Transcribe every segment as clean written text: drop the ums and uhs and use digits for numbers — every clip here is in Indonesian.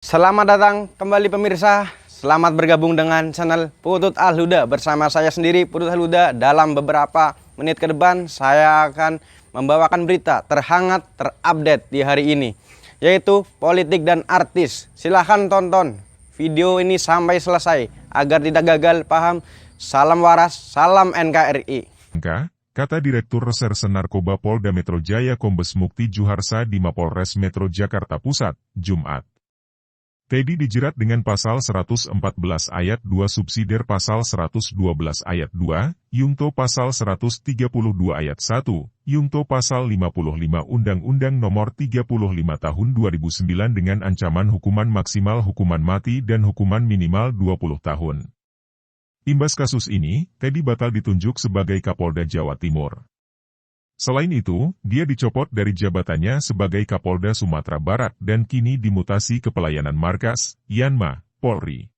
Selamat datang kembali pemirsa. Selamat bergabung dengan channel Putut Al-Huda. Bersama saya sendiri Putut Al-Huda. Dalam beberapa menit ke depan saya akan membawakan berita terhangat terupdate di hari ini, yaitu politik dan artis. Silahkan tonton video ini sampai selesai agar tidak gagal paham. Salam waras, salam NKRI. Kata Direktur Reserse Narkoba Polda Metro Jaya Kombes Mukti Juharsa di Mapolres Metro Jakarta Pusat, Jumat. Teddy dijerat dengan pasal 114 ayat 2 subsidiar pasal 112 ayat 2, Yungto pasal 132 ayat 1, Yungto pasal 55 Undang-Undang Nomor 35 Tahun 2009 dengan ancaman hukuman maksimal hukuman mati dan hukuman minimal 20 tahun. Imbas kasus ini, Teddy batal ditunjuk sebagai Kapolda Jawa Timur. Selain itu, dia dicopot dari jabatannya sebagai Kapolda Sumatera Barat dan kini dimutasi ke pelayanan markas, Yanma, Polri.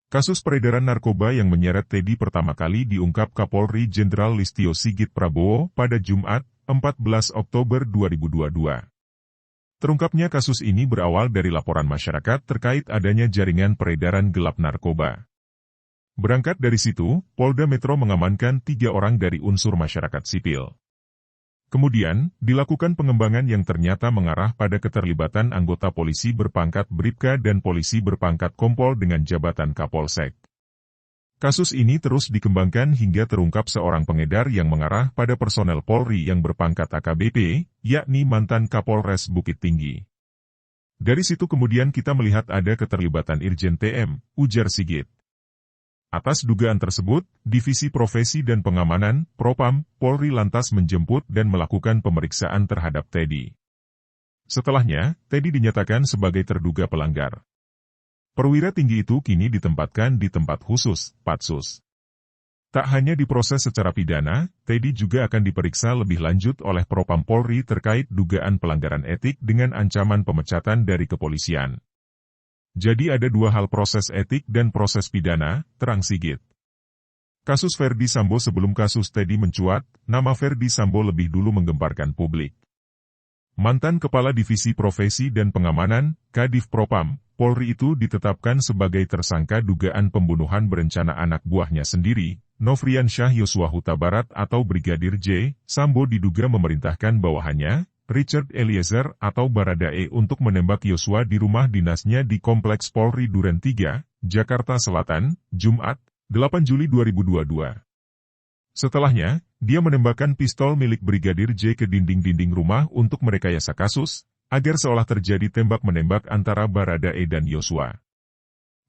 Kasus peredaran narkoba yang menyeret Teddy pertama kali diungkap Kapolri Jenderal Listio Sigit Prabowo pada Jumat, 14 Oktober 2022. Terungkapnya kasus ini berawal dari laporan masyarakat terkait adanya jaringan peredaran gelap narkoba. Berangkat dari situ, Polda Metro mengamankan 3 orang dari unsur masyarakat sipil. Kemudian, dilakukan pengembangan yang ternyata mengarah pada keterlibatan anggota polisi berpangkat Bribka dan polisi berpangkat Kompol dengan jabatan Kapolsek. Kasus ini terus dikembangkan hingga terungkap seorang pengedar yang mengarah pada personel Polri yang berpangkat AKBP, yakni mantan Kapolres Bukit Tinggi. Dari situ kemudian kita melihat ada keterlibatan Irjen TM, ujar Sigit. Atas dugaan tersebut, Divisi Profesi dan Pengamanan, Propam, Polri lantas menjemput dan melakukan pemeriksaan terhadap Teddy. Setelahnya, Teddy dinyatakan sebagai terduga pelanggar. Perwira tinggi itu kini ditempatkan di tempat khusus, Patsus. Tak hanya diproses secara pidana, Teddy juga akan diperiksa lebih lanjut oleh Propam Polri terkait dugaan pelanggaran etik dengan ancaman pemecatan dari kepolisian. Jadi ada 2 hal, proses etik dan proses pidana, terang Sigit. Kasus Ferdy Sambo. Sebelum kasus Teddy mencuat, nama Ferdy Sambo lebih dulu menggemparkan publik. Mantan Kepala Divisi Profesi dan Pengamanan, Kadif Propam, Polri itu ditetapkan sebagai tersangka dugaan pembunuhan berencana anak buahnya sendiri, Nofrian Syah Yosua Huta Barat atau Brigadir J. Sambo diduga memerintahkan bawahannya, Richard Eliezer atau Baradae untuk menembak Yosua di rumah dinasnya di Kompleks Polri Duren 3, Jakarta Selatan, Jumat, 8 Juli 2022. Setelahnya, dia menembakkan pistol milik Brigadir J ke dinding-dinding rumah untuk merekayasa kasus, agar seolah terjadi tembak-menembak antara Baradae dan Yosua.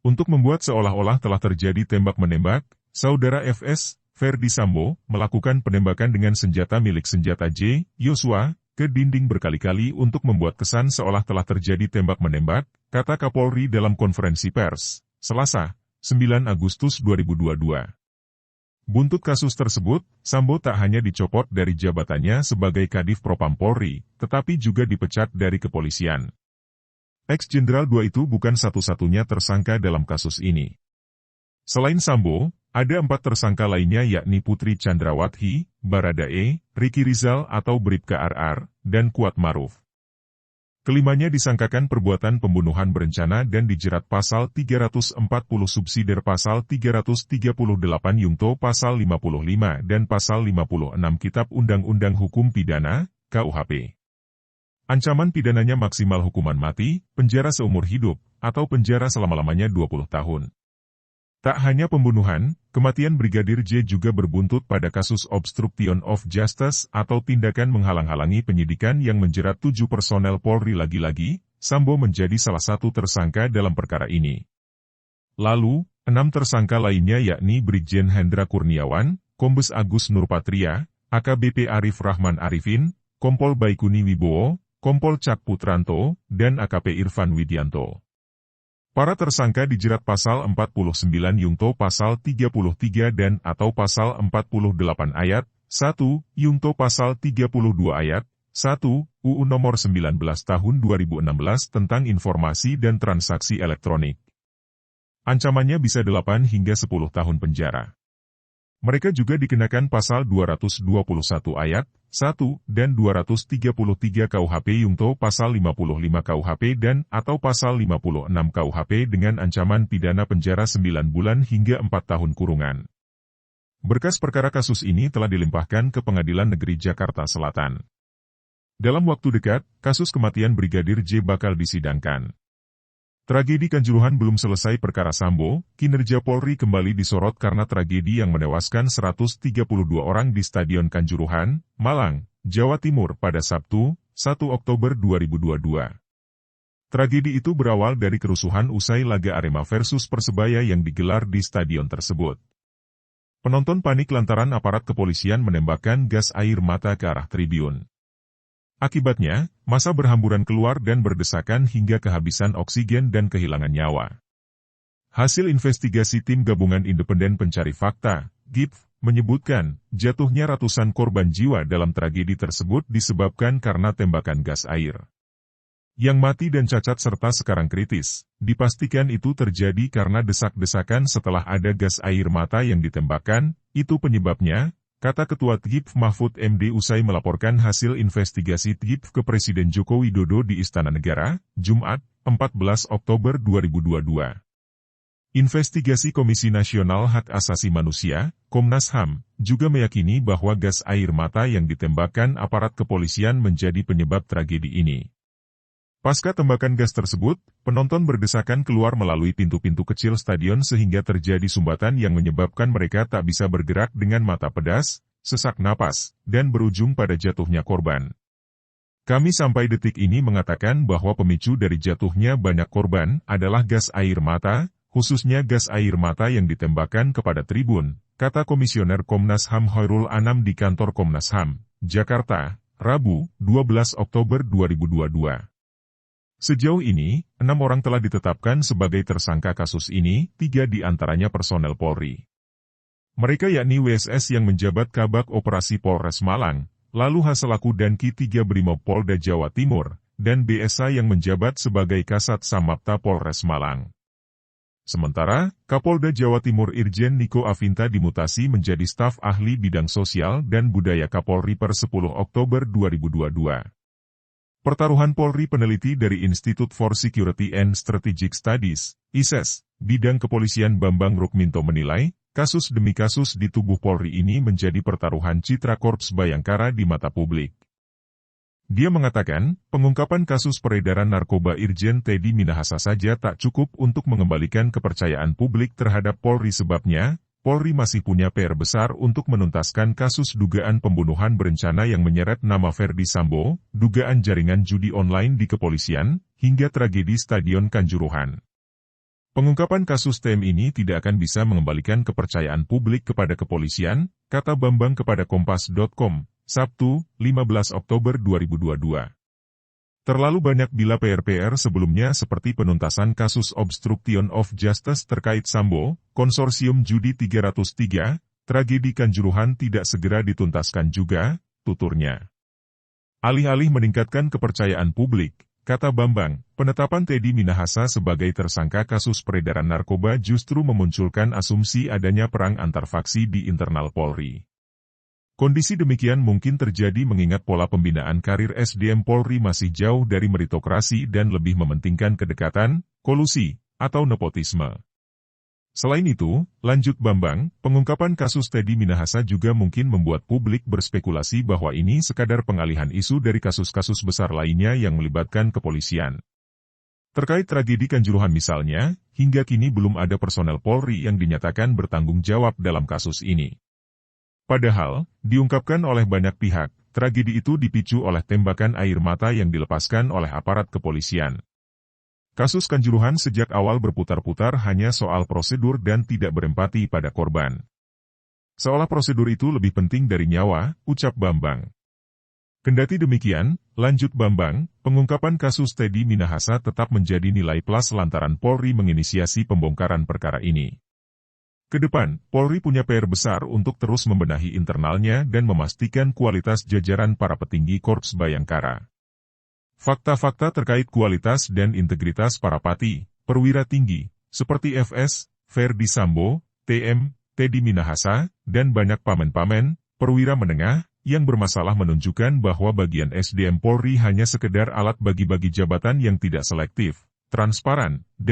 Untuk membuat seolah-olah telah terjadi tembak-menembak, saudara FS, Ferdy Sambo, melakukan penembakan dengan senjata milik senjata J, Yosua, ke dinding berkali-kali untuk membuat kesan seolah telah terjadi tembak-menembak, kata Kapolri dalam konferensi pers, Selasa, 9 Agustus 2022. Buntut kasus tersebut, Sambo tak hanya dicopot dari jabatannya sebagai Kadif Propam Polri, tetapi juga dipecat dari kepolisian. Ex-Jenderal 2 itu bukan satu-satunya tersangka dalam kasus ini. Selain Sambo, ada 4 tersangka lainnya yakni Putri Chandrawati, Baradae, Ricky Rizal atau Bribka RR, dan Kuat Maruf. Kelimanya disangkakan perbuatan pembunuhan berencana dan dijerat pasal 340 subsidiar pasal 338 Yungto pasal 55 dan pasal 56 Kitab Undang-Undang Hukum Pidana, KUHP. Ancaman pidananya maksimal hukuman mati, penjara seumur hidup, atau penjara selama-lamanya 20 tahun. Tak hanya pembunuhan, kematian Brigadir J juga berbuntut pada kasus obstruction of justice atau tindakan menghalang-halangi penyidikan yang menjerat 7 personel Polri. Lagi-lagi, Sambo menjadi salah satu tersangka dalam perkara ini. Lalu, 6 tersangka lainnya yakni Brigjen Hendra Kurniawan, Kombes Agus Nurpatria, AKBP Arif Rahman Arifin, Kompol Baikuni Wibowo, Kompol Cak Putranto, dan AKP Irfan Widianto. Para tersangka dijerat pasal 49 Yungto pasal 33 dan atau pasal 48 ayat 1, Yungto pasal 32 ayat 1, UU nomor 19 tahun 2016 tentang informasi dan transaksi elektronik. Ancamannya bisa 8 hingga 10 tahun penjara. Mereka juga dikenakan pasal 221 ayat 1 dan 233 KUHP Yungto pasal 55 KUHP dan atau pasal 56 KUHP dengan ancaman pidana penjara 9 bulan hingga 4 tahun kurungan. Berkas perkara kasus ini telah dilimpahkan ke Pengadilan Negeri Jakarta Selatan. Dalam waktu dekat, kasus kematian Brigadir J bakal disidangkan. Tragedi Kanjuruhan belum selesai perkara Sambo, kinerja Polri kembali disorot karena tragedi yang menewaskan 132 orang di Stadion Kanjuruhan, Malang, Jawa Timur pada Sabtu, 1 Oktober 2022. Tragedi itu berawal dari kerusuhan usai laga Arema versus Persebaya yang digelar di stadion tersebut. Penonton panik lantaran aparat kepolisian menembakkan gas air mata ke arah tribun. Akibatnya, massa berhamburan keluar dan berdesakan hingga kehabisan oksigen dan kehilangan nyawa. Hasil investigasi Tim Gabungan Independen Pencari Fakta, GIPF, menyebutkan, jatuhnya ratusan korban jiwa dalam tragedi tersebut disebabkan karena tembakan gas air. Yang mati dan cacat serta sekarang kritis, dipastikan itu terjadi karena desak-desakan setelah ada gas air mata yang ditembakkan, itu penyebabnya, kata Ketua TGIPF Mahfud MD usai melaporkan hasil investigasi TGIPF ke Presiden Joko Widodo di Istana Negara, Jumat, 14 Oktober 2022. Investigasi Komisi Nasional Hak Asasi Manusia, Komnas HAM, juga meyakini bahwa gas air mata yang ditembakkan aparat kepolisian menjadi penyebab tragedi ini. Pasca tembakan gas tersebut, penonton berdesakan keluar melalui pintu-pintu kecil stadion sehingga terjadi sumbatan yang menyebabkan mereka tak bisa bergerak dengan mata pedas, sesak napas, dan berujung pada jatuhnya korban. Kami sampai detik ini mengatakan bahwa pemicu dari jatuhnya banyak korban adalah gas air mata, khususnya gas air mata yang ditembakkan kepada tribun, kata Komisioner Komnas HAM Hoirul Anam di kantor Komnas HAM, Jakarta, Rabu, 12 Oktober 2022. Sejauh ini, 6 orang telah ditetapkan sebagai tersangka kasus ini, 3 di antaranya personel Polri. Mereka yakni WSS yang menjabat Kabak Operasi Polres Malang, lalu H selaku Danki 3 Brimob Polda Jawa Timur, dan BSA yang menjabat sebagai Kasat Samapta Polres Malang. Sementara, Kapolda Jawa Timur Irjen Niko Afinta dimutasi menjadi staf ahli bidang sosial dan budaya Kapolri per 10 Oktober 2022. Pertaruhan Polri peneliti dari Institute for Security and Strategic Studies, ISES, bidang kepolisian Bambang Rukminto menilai, kasus demi kasus di tubuh Polri ini menjadi pertaruhan citra Korps Bayangkara di mata publik. Dia mengatakan, pengungkapan kasus peredaran narkoba Irjen Teddy Minahasa saja tak cukup untuk mengembalikan kepercayaan publik terhadap Polri sebabnya, Polri masih punya PR besar untuk menuntaskan kasus dugaan pembunuhan berencana yang menyeret nama Ferdi Sambo, dugaan jaringan judi online di kepolisian, hingga tragedi Stadion Kanjuruhan. Pengungkapan kasus TM ini tidak akan bisa mengembalikan kepercayaan publik kepada kepolisian, kata Bambang kepada Kompas.com, Sabtu, 15 Oktober 2022. Terlalu banyak bila PR-PR sebelumnya seperti penuntasan kasus obstruction of justice terkait Sambo, konsorsium judi 303, tragedi Kanjuruhan tidak segera dituntaskan juga, tuturnya. Alih-alih meningkatkan kepercayaan publik, kata Bambang, penetapan Teddy Minahasa sebagai tersangka kasus peredaran narkoba justru memunculkan asumsi adanya perang antar faksi di internal Polri. Kondisi demikian mungkin terjadi mengingat pola pembinaan karir SDM Polri masih jauh dari meritokrasi dan lebih mementingkan kedekatan, kolusi, atau nepotisme. Selain itu, lanjut Bambang, pengungkapan kasus Teddy Minahasa juga mungkin membuat publik berspekulasi bahwa ini sekadar pengalihan isu dari kasus-kasus besar lainnya yang melibatkan kepolisian. Terkait tragedi Kanjuruhan misalnya, hingga kini belum ada personel Polri yang dinyatakan bertanggung jawab dalam kasus ini. Padahal, diungkapkan oleh banyak pihak, tragedi itu dipicu oleh tembakan air mata yang dilepaskan oleh aparat kepolisian. Kasus Kanjuruhan sejak awal berputar-putar hanya soal prosedur dan tidak berempati pada korban. Seolah prosedur itu lebih penting dari nyawa, ucap Bambang. Kendati demikian, lanjut Bambang, pengungkapan kasus Teddy Minahasa tetap menjadi nilai plus lantaran Polri menginisiasi pembongkaran perkara ini. Kedepan, Polri punya PR besar untuk terus membenahi internalnya dan memastikan kualitas jajaran para petinggi Korps Bayangkara. Fakta-fakta terkait kualitas dan integritas para pati, perwira tinggi, seperti FS, Ferdi Sambo, TM, Teddy Minahasa, dan banyak pamen-pamen, perwira menengah, yang bermasalah menunjukkan bahwa bagian SDM Polri hanya sekedar alat bagi-bagi jabatan yang tidak selektif, transparan, dan